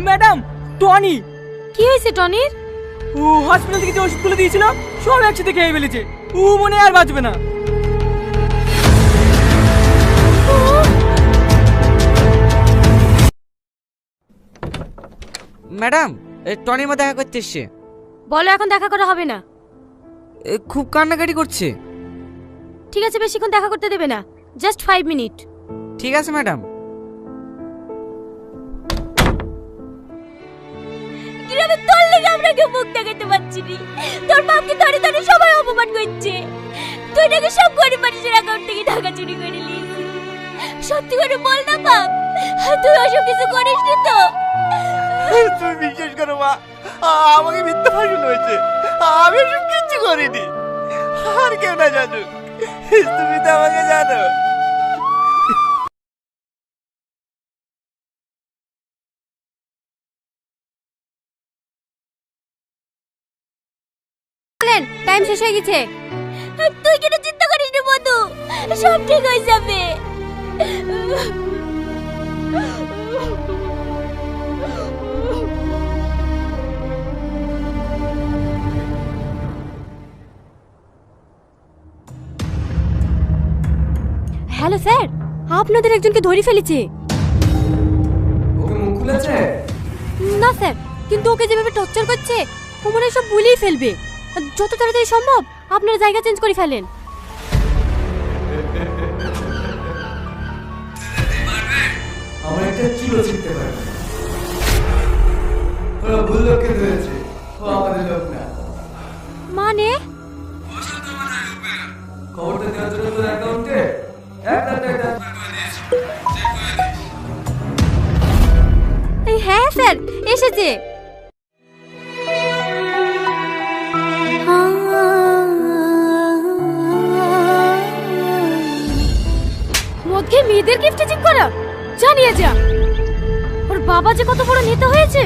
Madam, Tony. কি হয়েছে টনির? ও hospital থেকে যে ওষুধগুলো দিয়েছিল সব একসাথে খেয়ে ফেলেছে। ও মনে হয় আর বাঁচবে না। ম্যাডাম, টনির মা দেখা করতে এসছে। বলো এখন দেখা করা হবে না। খুব কান্নাকাটি করছে। ঠিক আছে, বেশিক্ষণ দেখা করতে দেবে না, জাস্ট 5 মিনিট। ঠিক আছে ম্যাডাম। গ্রামে তোর লেগে আমরা কেউ মুখ দেখাতে পারছি না। তোর বাপকে ধরে ধরে সবাই অপমান করছে। তুই নাকি সব গরিব মানুষের অ্যাকাউন্ট থেকে টাকা চুরি করে নিয়েছিস। সত্যি করে বল না বাপ, তুই ওসব কিছু করিস নি তো? তুমি বিশ্বাস করো মা, আমাকে মিথ্যা ফাঁসানো হয়েছে। আমি সব কিচ্ছু করিনি। আর কেউ না জানুক, তুমি তো আমাকে জানো। টাইম শেষ হয়ে গেছে। তুই কেন চিন্তা করিস না বন্ধু, সব ঠিক হয়ে যাবে। হ্যালো স্যার, আপনাদের একজনকে ধরে ফেলেছে। ওকে মুখ খুলেছে? না স্যার, কিন্তু ওকে যেভাবে টর্চার করছে ও মনে হয় সব ভুলেই ফেলবে। যত তাড়াতাড়ি সম্ভব আপনারা জায়গা চেঞ্জ করে ফেলেন। আমার একটা চুলো ছিঁড়তে পারবে। ওরা ভুল লোককে ধরেছে, ও আমাদের লোক না। মানে খবরটা দেওয়ার জন্য তোর অ্যাকাউন্টে 1,00,000 টাকা ট্রান্সফার করে দিয়েছি। চেক করে দিস। হ্যাঁ স্যার, এসেছে। মদকে মেয়েদের গিফট চেক করা, জানিয়ে যা। ওর বাবা যে কত বড় নেতা হয়েছে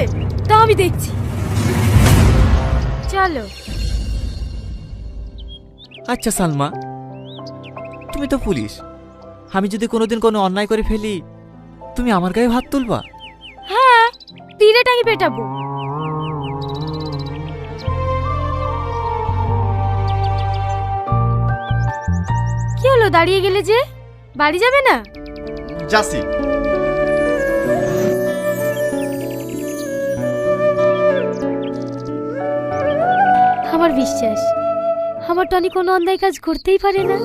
তা আমি দেখছি। চলো। আচ্ছা সালমা, তুমি তো পুলিশ। আমি যদি কোনোদিন কোনো অন্যায় করে ফেলি, তুমি আমার গায়ে হাত তুলবা? হ্যাঁ, তীরে টাঙি পেটাবো। কি হলো, দাঁড়িয়ে গেলে যে? বাড়ি যাবে না? যাসি। আমার বিশ্বাস আমার টনি কোনো অন্যায় কাজ করতেই পারে না।